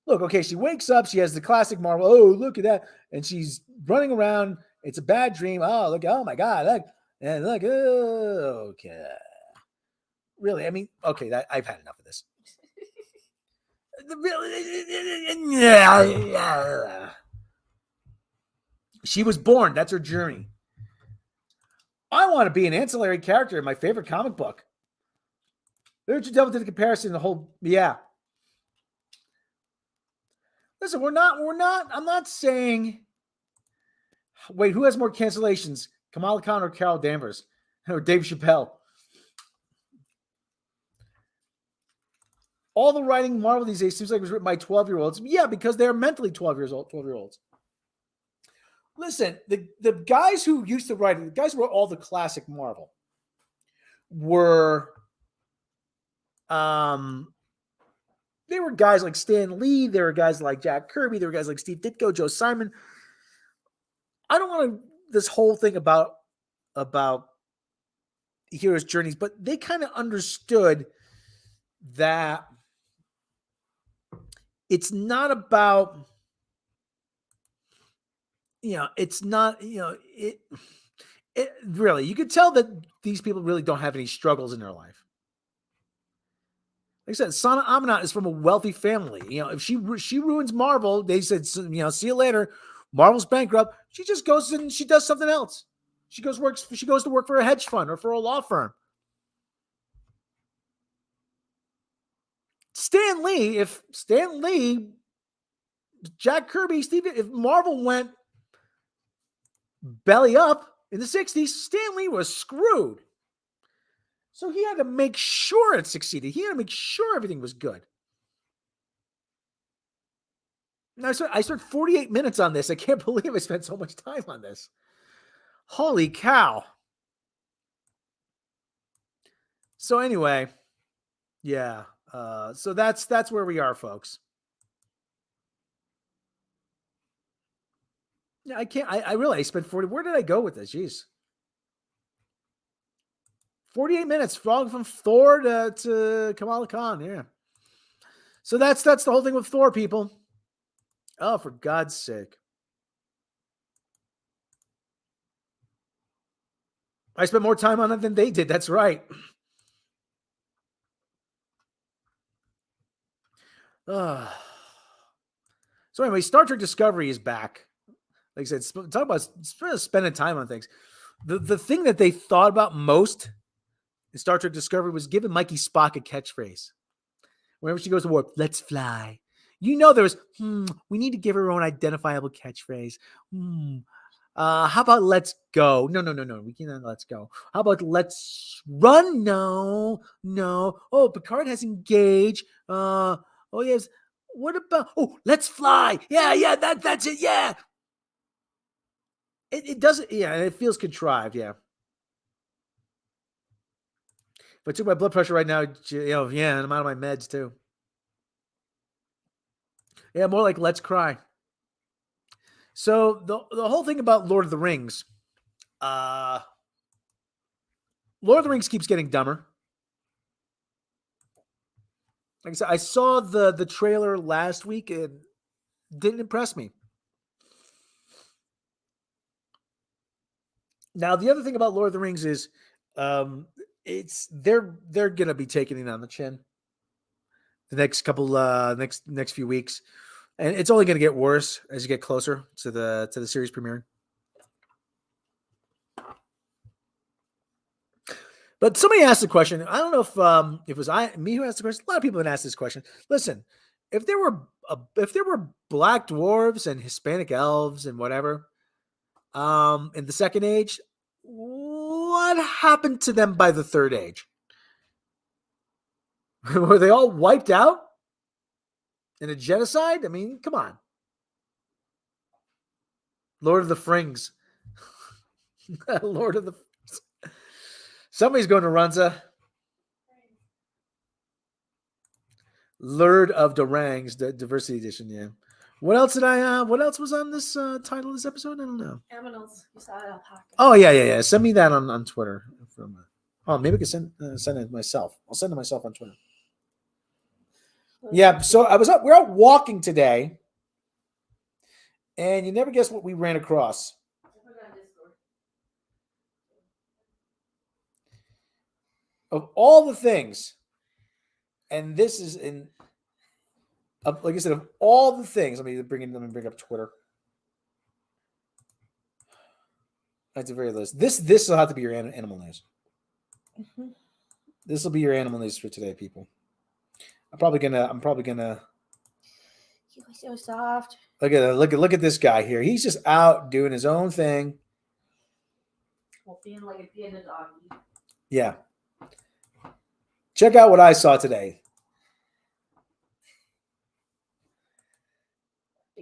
Look, okay. She wakes up. She has the classic Marvel. Oh, look at that. And she's running around. It's a bad dream. Oh, look. Oh my God. Look. And look. Oh, okay. Really? I mean, okay. I've had enough of this. She was born. That's her journey. I want to be an ancillary character in my favorite comic book. There's your devil did the comparison. The whole, yeah. Listen, we're not. I'm not saying. Wait, who has more cancellations? Kamala Khan or Carol Danvers? Or Dave Chappelle? All the writing Marvel these days seems like it was written by 12-year-olds. Yeah, because they're mentally 12-year-olds. Listen, the guys who used to write, the guys who wrote all the classic Marvel were, they were guys like Stan Lee. There were guys like Jack Kirby. There were guys like Steve Ditko, Joe Simon. I don't want this whole thing about heroes' journeys, but they kind of understood that it's not about, it's not, it really, you could tell that these people really don't have any struggles in their life. Like I said, Sana Amanat is from a wealthy family. If she ruins Marvel, they said, see you later. Marvel's bankrupt. She just goes and she does something else. She goes to work for a hedge fund or for a law firm. Stan Lee, Jack Kirby, if Marvel went belly up in the 60s, Stan Lee was screwed. So he had to make sure it succeeded. He had to make sure everything was good. Now, I spent 48 minutes on this. I can't believe I spent so much time on this. Holy cow. So anyway, yeah. So that's where we are, folks. Yeah, I spent 40. Where did I go with this? Jeez. 48 minutes from Thor to Kamala Khan. Yeah. So that's the whole thing with Thor, people. Oh, for God's sake. I spent more time on it than they did. That's right. So anyway, Star Trek Discovery is back. Like I said, talk about spending time on things. The thing that they thought about most in Star Trek Discovery was giving Mikey Spock a catchphrase. Whenever she goes to warp, let's fly. There was, we need to give her own identifiable catchphrase. How about let's go? No. We can't let's go. How about let's run? No. Oh, Picard has engaged. Oh, yes. What about, let's fly. Yeah, that's it. Yeah. It doesn't, yeah, it feels contrived. Yeah. If I took my blood pressure right now, and I'm out of my meds too. Yeah, more like let's cry. So the whole thing about Lord of the Rings Lord of the Rings keeps getting dumber. Like I said, I saw the trailer last week and didn't impress me. Now, the other thing about Lord of the Rings is it's they're gonna be taking it on the chin the next couple next few weeks. And it's only gonna get worse as you get closer to the series premiering. But somebody asked the question. I don't know if it was me who asked the question. A lot of people have asked this question. Listen, if there were black dwarves and Hispanic elves and whatever, in the Second Age, what happened to them by the Third Age? Were they all wiped out in a genocide? I mean, come on. Lord of the Frings. Lord of the... Somebody's going to Runza. Lord of the Rangs, the diversity edition, yeah. What else was on this title of this episode? I don't know. Aminals. You saw it, alpaca. Oh, yeah. Send me that on Twitter. Maybe I can send it myself. I'll send it myself on Twitter. Yeah, so we're out walking today, and you never guess what we ran across. Of all the things, and this is like I said, of all the things, let me bring up Twitter. At the very least, this will have to be your animal news. Mm-hmm. This will be your animal news for today, people. I'm probably gonna. You are so soft. Look at this guy here. He's just out doing his own thing. Well, being like a doggy. Yeah. Check out what I saw today.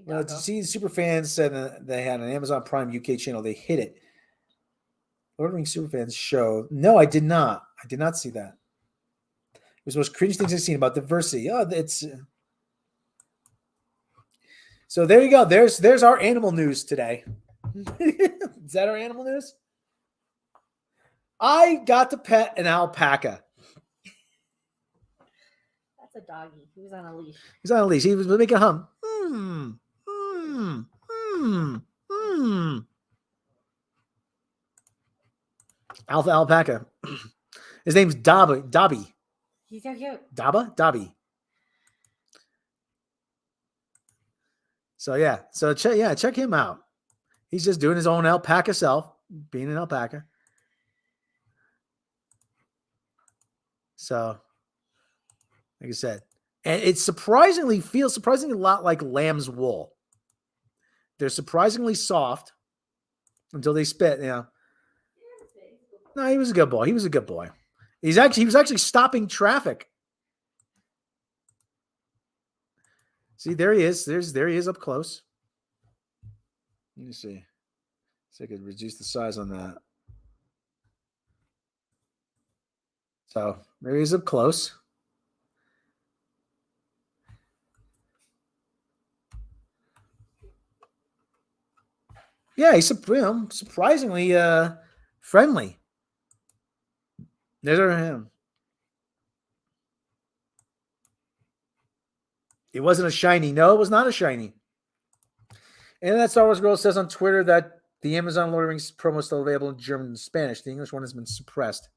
To see superfans said that they had an Amazon Prime UK channel. They hit it. Lord of the Rings superfans show. No, I did not. I did not see that. It was the most cringe things I've seen about diversity. Oh, it's. So there you go. There's our animal news today. Is that our animal news? I got to pet an alpaca. That's a doggy. He was on a leash. He's on a leash. He was making a hum. Alpaca. His name's Dobby. He's so cute. Dobby. So yeah. Check him out. He's just doing his own alpaca self, being an alpaca. So, like I said, and it feels surprisingly a lot like lamb's wool. They're surprisingly soft until they spit. Yeah. No, he was a good boy. He was a good boy. He was actually stopping traffic. See, there he is. There he is up close. Let me see. So I could reduce the size on that. So there he is up close. Yeah, he's surprisingly friendly. There's him. It wasn't a shiny. No, it was not a shiny. And that Star Wars girl says on Twitter that the Amazon Lord of the Rings promo is still available in German and Spanish. The English one has been suppressed.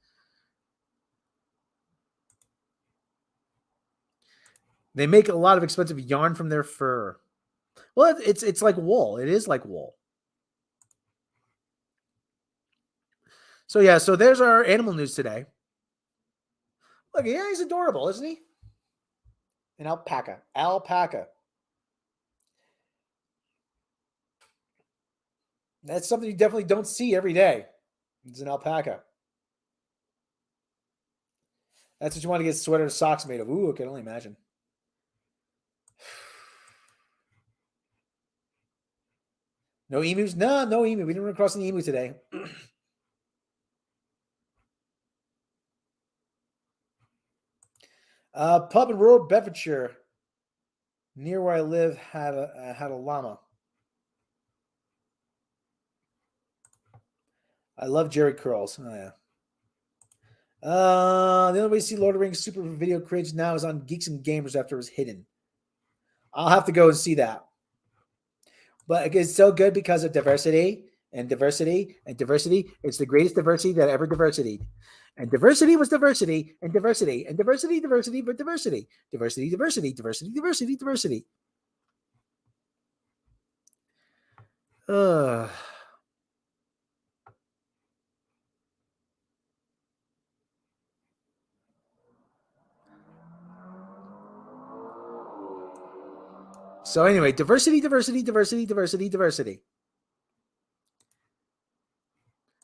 They make a lot of expensive yarn from their fur. Well, it's like wool. It is like wool. So yeah, so there's our animal news today. Look, yeah, he's adorable, isn't he? An alpaca. That's something you definitely don't see every day. It's an alpaca. That's what you want to get sweater and socks made of. Ooh, I can only imagine. No emus? No emu. We didn't run across an emu today. Pub in rural Bedfordshire, near where I live, had a llama. I love Jerry curls. Oh yeah. The only way to see Lord of the Rings Super video cringe now is on Geeks and Gamers after it was hidden. I'll have to go and see that. But it's so good because of diversity and diversity and diversity. It's the greatest diversity that ever diversity. And diversity was diversity and diversity and diversity, diversity, but diversity. Diversity, diversity, diversity, diversity, diversity. So anyway, diversity, diversity, diversity, diversity, diversity.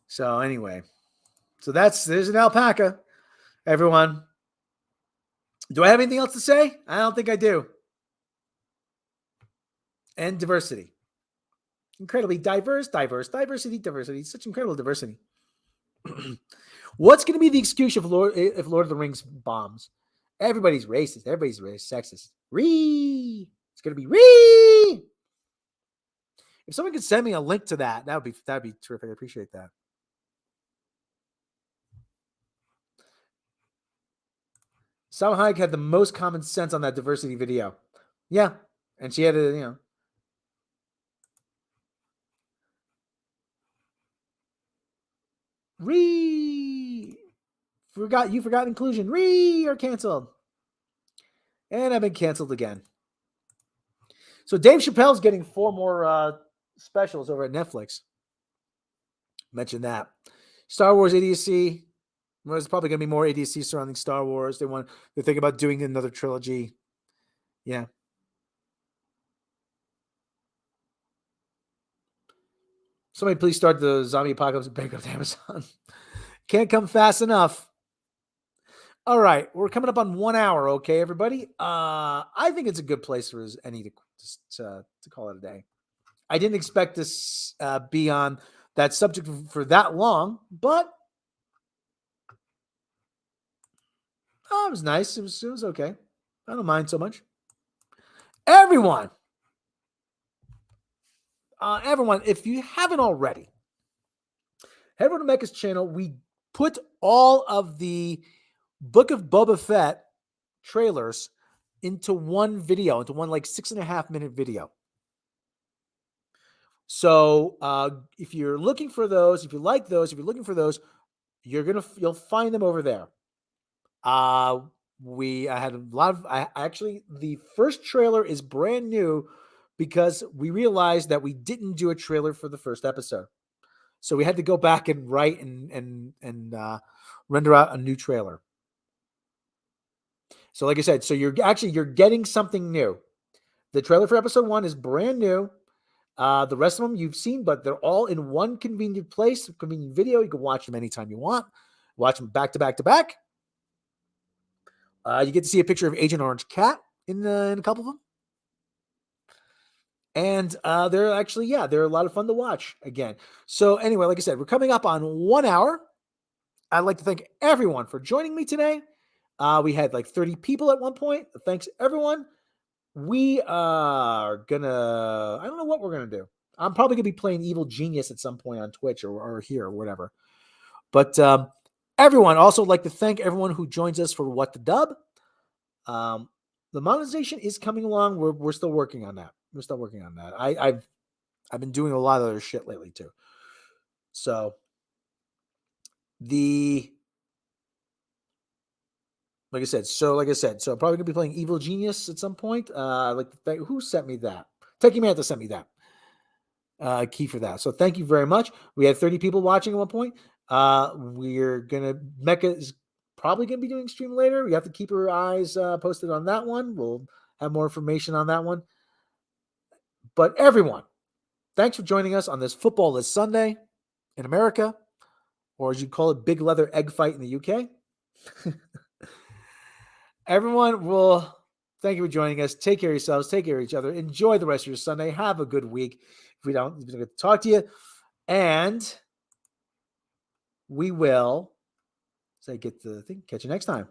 So anyway, there's an alpaca, everyone. Do I have anything else to say? I don't think I do. And diversity. Incredibly diversity, such incredible diversity. What's going to be the excuse if Lord of the Rings bombs? Everybody's racist. Everybody's sexist. It's going to be If someone could send me a link to that'd be terrific. I appreciate that. Salma Hayek had the most common sense on that diversity video. Yeah. And she had a, forgot inclusion. Are canceled. And I've been canceled again. So Dave Chappelle's getting 4 more specials over at Netflix. Mention that. Star Wars idiocy. There's probably going to be more idiocy surrounding Star Wars. They're thinking about doing another trilogy. Yeah. Somebody please start the zombie apocalypse and bankrupt Amazon. Can't come fast enough. All right. We're coming up on 1 hour. Okay, everybody. I think it's a good place for N.A.P. to call it a day. I didn't expect this be on that subject for that long, but it was nice. It was okay. I don't mind so much. Everyone, if you haven't already, head over to Mecca's channel. We put all of the Book of Boba Fett trailers into one video, into one 6.5 minute video. So if you're looking for those, if you like those, if you're looking for those, you'll find them over there. I had a lot of, actually, the first trailer is brand new because we realized that we didn't do a trailer for the first episode. So we had to go back and write and render out a new trailer. So like I said, so you're getting something new. The trailer for episode 1 is brand new. The rest of them you've seen, but they're all in one convenient place, convenient video. You can watch them anytime you want. Watch them back to back to back. You get to see a picture of Agent Orange Cat in a couple of them. And they're a lot of fun to watch again. So anyway, like I said, we're coming up on 1 hour. I'd like to thank everyone for joining me today. We had 30 people at one point. Thanks, everyone. We are I don't know what we're going to do. I'm probably going to be playing Evil Genius at some point on Twitch or here or whatever. But everyone, also like to thank everyone who joins us for What the Dub. The monetization is coming along. We're still working on that. I've been doing a lot of other shit lately too. So like I said, so I'm probably gonna be playing Evil Genius at some point. Who sent me that? Techie Man to send me that key for that. So thank you very much. We had 30 people watching at one point. Mecca is probably gonna be doing stream later. You have to keep your eyes posted on that one. We'll have more information on that one. But everyone, thanks for joining us on this footballless Sunday in America, or as you call it, big leather egg fight in the UK. Everyone, thank you for joining us. Take care of yourselves. Take care of each other. Enjoy the rest of your Sunday. Have a good week. If we don't get to talk to you, and we will catch you next time.